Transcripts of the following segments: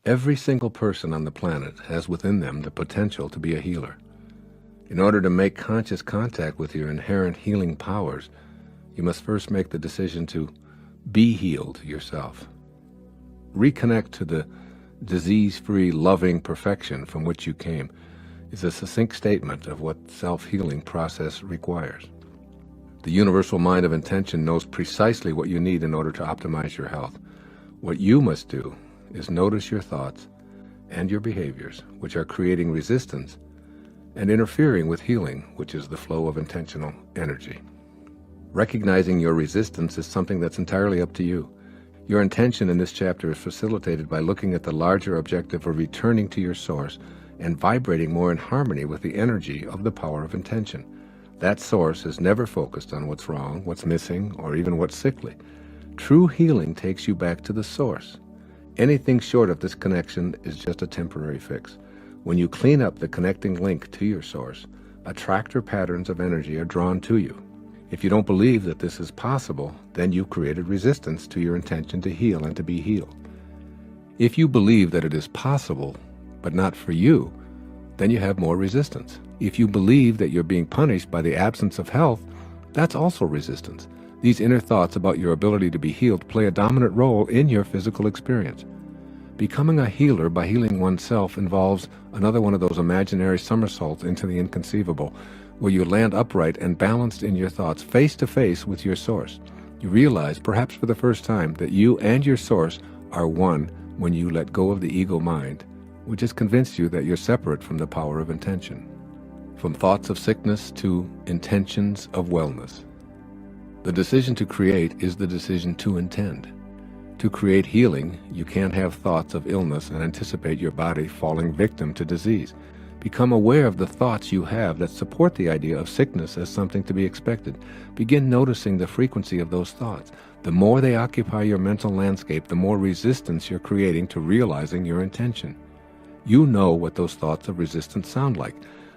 Every single person on the planet has within them the potential to be a healer. In order to make conscious contact with your inherent healing powers, you must first make the decision to be healed yourself. Reconnect to the disease-free, loving perfection from which you came is a succinct statement of what self-healing process requires. The universal mind of intention knows precisely what you need in order to optimize your health. What you must do is notice your thoughts and your behaviors, which are creating resistance and interfering with healing, which is the flow of intentional energy. Recognizing your resistance is something that's entirely up to you. Your intention in this chapter is facilitated by looking at the larger objective of returning to your source and vibrating more in harmony with the energy of the power of intention. That source is never focused on what's wrong, what's missing, or even what's sickly. True healing takes you back to the source. Anything short of this connection is just a temporary fix. When you clean up the connecting link to your source, attractor patterns of energy are drawn to you. If you don't believe that this is possible, then you've created resistance to your intention to heal and to be healed. If you believe that it is possible, but not for you, then you have more resistance. If you believe that you're being punished by the absence of health, that's also resistance. These inner thoughts about your ability to be healed play a dominant role in your physical experience. Becoming a healer by healing oneself involves another one of those imaginary somersaults into the inconceivable, where you land upright and balanced in your thoughts face to face with your source. You realize, perhaps for the first time, that you and your source are one when you let go of the ego mind, which has convinced you that you're separate from the power of intention. From thoughts of sickness to intentions of wellness. The decision to create is the decision to intend. To create healing, you can't have thoughts of illness and anticipate your body falling victim to disease. Become aware of the thoughts you have that support the idea of sickness as something to be expected. Begin noticing the frequency of those thoughts. The more they occupy your mental landscape, the more resistance you're creating to realizing your intention. You know what those thoughts of resistance sound like.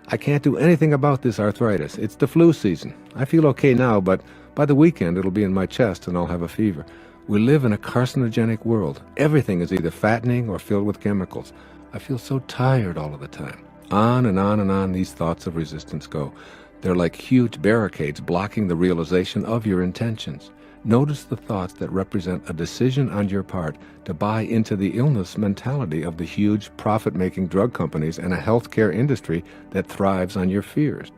I can't do anything about this arthritis. It's the flu season. I feel okay now, but by the weekend it'll be in my chest and I'll have a fever. We live in a carcinogenic world. Everything is either fattening or filled with chemicals. I feel so tired all of the time. On and on and on these thoughts of resistance go. They're like huge barricades blocking the realization of your intentions. Notice the thoughts that represent a decision on your part to buy into the illness mentality of the huge profit-making drug companies and a healthcare industry that thrives on your fears.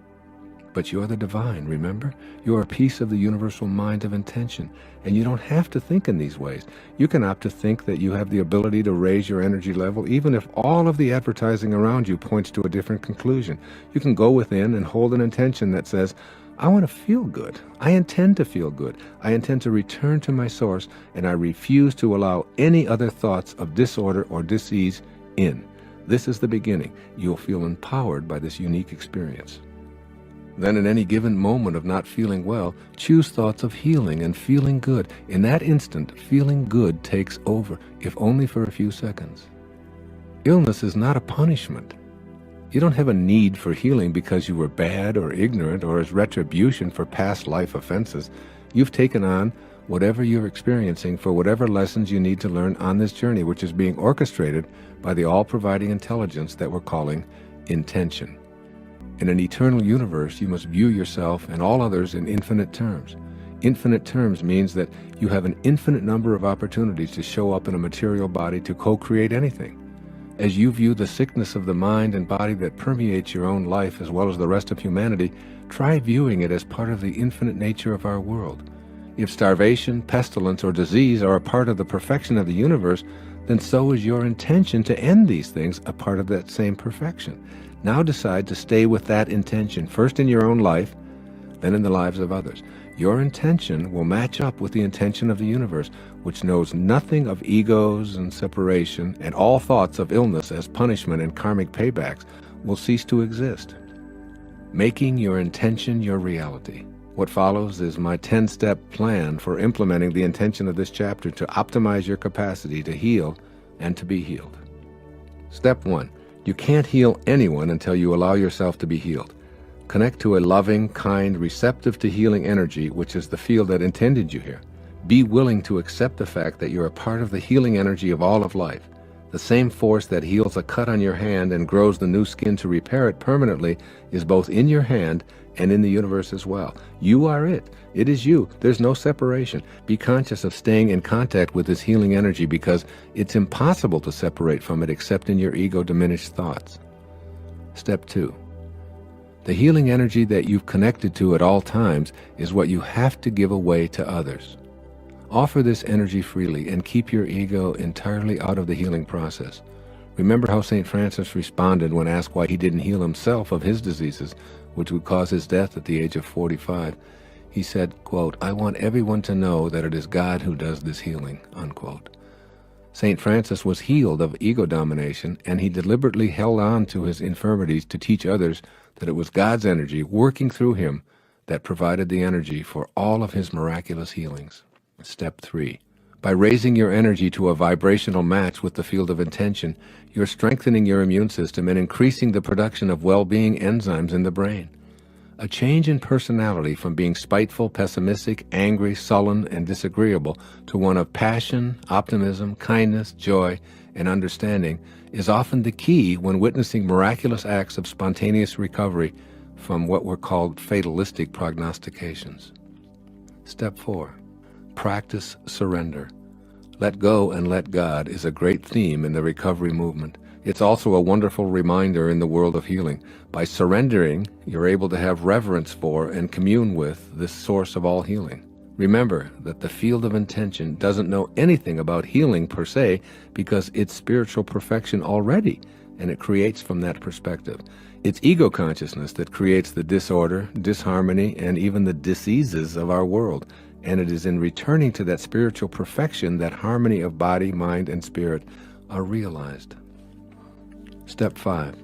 But you're the divine, remember? You're a piece of the universal mind of intention, and you don't have to think in these ways. You can opt to think that you have the ability to raise your energy level, even if all of the advertising around you points to a different conclusion. You can go within and hold an intention that says, I want to feel good. I intend to feel good. I intend to return to my source, and I refuse to allow any other thoughts of disorder or disease in. This is the beginning. You'll feel empowered by this unique experience. Then in any given moment of not feeling well, choose thoughts of healing and feeling good. In that instant, feeling good takes over, if only for a few seconds. Illness is not a punishment. You don't have a need for healing because you were bad or ignorant or as retribution for past life offenses. You've taken on whatever you're experiencing for whatever lessons you need to learn on this journey, which is being orchestrated by the all-providing intelligence that we're calling intention. In an eternal universe, you must view yourself and all others in infinite terms. Infinite terms means that you have an infinite number of opportunities to show up in a material body to co-create anything. As you view the sickness of the mind and body that permeates your own life as well as the rest of humanity, try viewing it as part of the infinite nature of our world. If starvation, pestilence, or disease are a part of the perfection of the universe, then so is your intention to end these things a part of that same perfection. Now decide to stay with that intention, first in your own life, then in the lives of others. Your intention will match up with the intention of the universe, which knows nothing of egos and separation, and all thoughts of illness as punishment and karmic paybacks will cease to exist. Making your intention your reality. What follows is my 10-step plan for implementing the intention of this chapter to optimize your capacity to heal and to be healed. Step 1. You can't heal anyone until you allow yourself to be healed. Connect to a loving, kind, receptive to healing energy, which is the field that intended you here. Be willing to accept the fact that you're a part of the healing energy of all of life. The same force that heals a cut on your hand and grows the new skin to repair it permanently is both in your hand and in the universe as well. You are it. It is you. There's no separation. Be conscious of staying in contact with this healing energy because it's impossible to separate from it except in your ego-diminished thoughts. Step 2. The healing energy that you've connected to at all times is what you have to give away to others. Offer this energy freely and keep your ego entirely out of the healing process. Remember how St. Francis responded when asked why he didn't heal himself of his diseases, which would cause his death at the age of 45. He said, quote, "I want everyone to know that it is God who does this healing," unquote. St. Francis was healed of ego domination, and he deliberately held on to his infirmities to teach others that it was God's energy working through him that provided the energy for all of his miraculous healings. Step 3. By raising your energy to a vibrational match with the field of intention, you're strengthening your immune system and increasing the production of well-being enzymes in the brain. A change in personality from being spiteful, pessimistic, angry, sullen, and disagreeable to one of passion, optimism, kindness, joy, and understanding is often the key when witnessing miraculous acts of spontaneous recovery from what were called fatalistic prognostications. Step 4. Practice surrender. Let go and let God is a great theme in the recovery movement. It's also a wonderful reminder in the world of healing. By surrendering, you're able to have reverence for and commune with this source of all healing. Remember that the field of intention doesn't know anything about healing per se because it's spiritual perfection already, and it creates from that perspective. It's ego consciousness that creates the disorder, disharmony, and even the diseases of our world. And it is in returning to that spiritual perfection that harmony of body, mind, and spirit are realized. Step 5.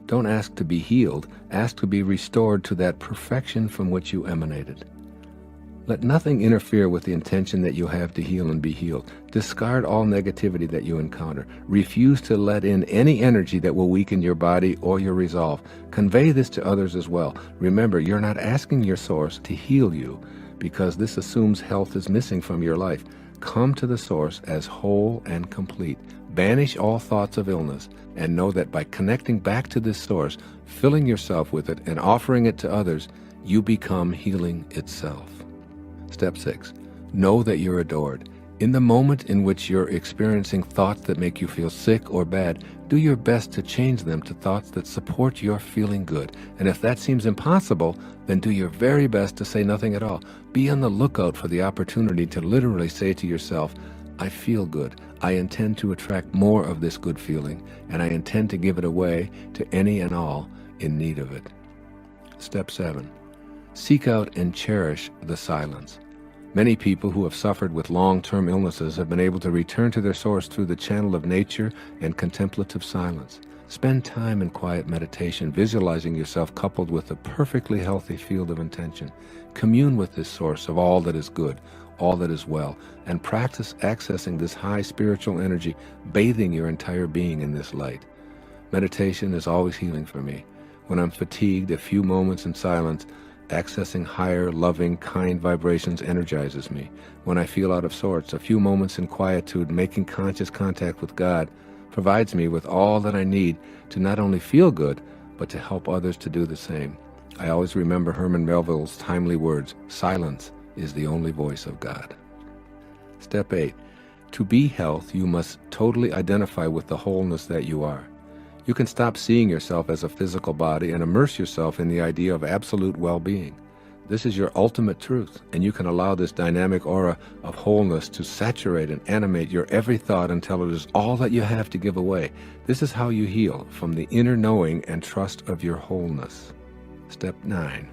Don't ask to be healed, ask to be restored to that perfection from which you emanated. Let nothing interfere with the intention that you have to heal and be healed. Discard all negativity that you encounter. Refuse to let in any energy that will weaken your body or your resolve. Convey this to others as well. Remember, you're not asking your source to heal you, because this assumes health is missing from your life. Come to the source as whole and complete. Banish all thoughts of illness, and know that by connecting back to this source, filling yourself with it, and offering it to others, you become healing itself. Step 6. Know that you're adored. In the moment in which you're experiencing thoughts that make you feel sick or bad, do your best to change them to thoughts that support your feeling good. And if that seems impossible, then do your very best to say nothing at all. Be on the lookout for the opportunity to literally say to yourself, I feel good. I intend to attract more of this good feeling, and I intend to give it away to any and all in need of it. Step 7. Seek out and cherish the silence. Many people who have suffered with long-term illnesses have been able to return to their source through the channel of nature and contemplative silence. Spend time in quiet meditation, visualizing yourself coupled with a perfectly healthy field of intention. Commune with this source of all that is good, all that is well, and practice accessing this high spiritual energy, bathing your entire being in this light. Meditation is always healing for me. When I'm fatigued, a few moments in silence, accessing higher, loving, kind vibrations energizes me. When I feel out of sorts, a few moments in quietude, making conscious contact with God, provides me with all that I need to not only feel good, but to help others to do the same. I always remember Herman Melville's timely words, silence is the only voice of God. Step 8. To be health, you must totally identify with the wholeness that you are. You can stop seeing yourself as a physical body and immerse yourself in the idea of absolute well-being. This is your ultimate truth, and you can allow this dynamic aura of wholeness to saturate and animate your every thought until it is all that you have to give away. This is how you heal, from the inner knowing and trust of your wholeness. Step 9.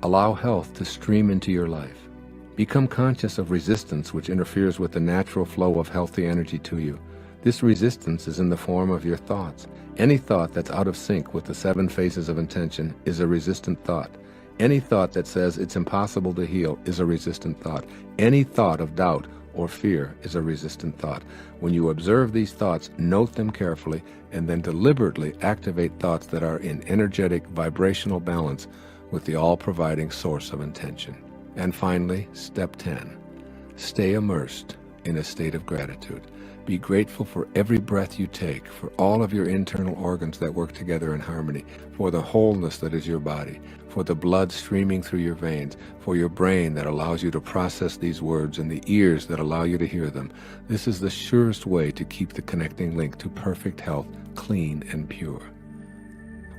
Allow health to stream into your life. Become conscious of resistance which interferes with the natural flow of healthy energy to you. This resistance is in the form of your thoughts. Any thought that's out of sync with the 7 phases of intention is a resistant thought. Any thought that says it's impossible to heal is a resistant thought. Any thought of doubt or fear is a resistant thought. When you observe these thoughts, note them carefully, and then deliberately activate thoughts that are in energetic, vibrational balance with the all-providing source of intention. And finally, step 10. Stay immersed in a state of gratitude. Be grateful for every breath you take, for all of your internal organs that work together in harmony, for the wholeness that is your body, for the blood streaming through your veins, for your brain that allows you to process these words and the ears that allow you to hear them. This is the surest way to keep the connecting link to perfect health clean and pure.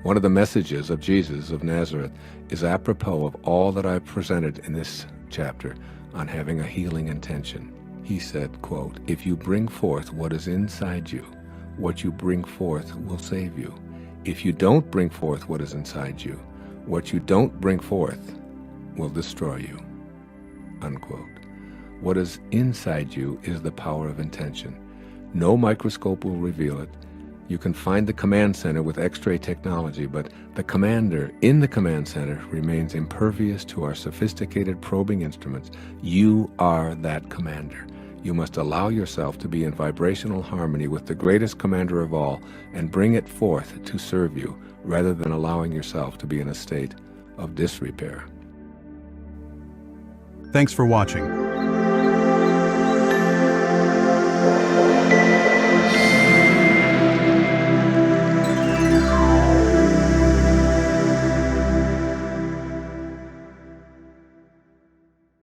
One of the messages of Jesus of Nazareth is apropos of all that I've presented in this chapter on having a healing intention. He said, quote, "If you bring forth what is inside you, what you bring forth will save you. If you don't bring forth what is inside you, what you don't bring forth will destroy you." Unquote. What is inside you is the power of intention. No microscope will reveal it. You can find the command center with X-ray technology, but the commander in the command center remains impervious to our sophisticated probing instruments. You are that commander. You must allow yourself to be in vibrational harmony with the greatest commander of all and bring it forth to serve you, rather than allowing yourself to be in a state of disrepair. Thanks for watching.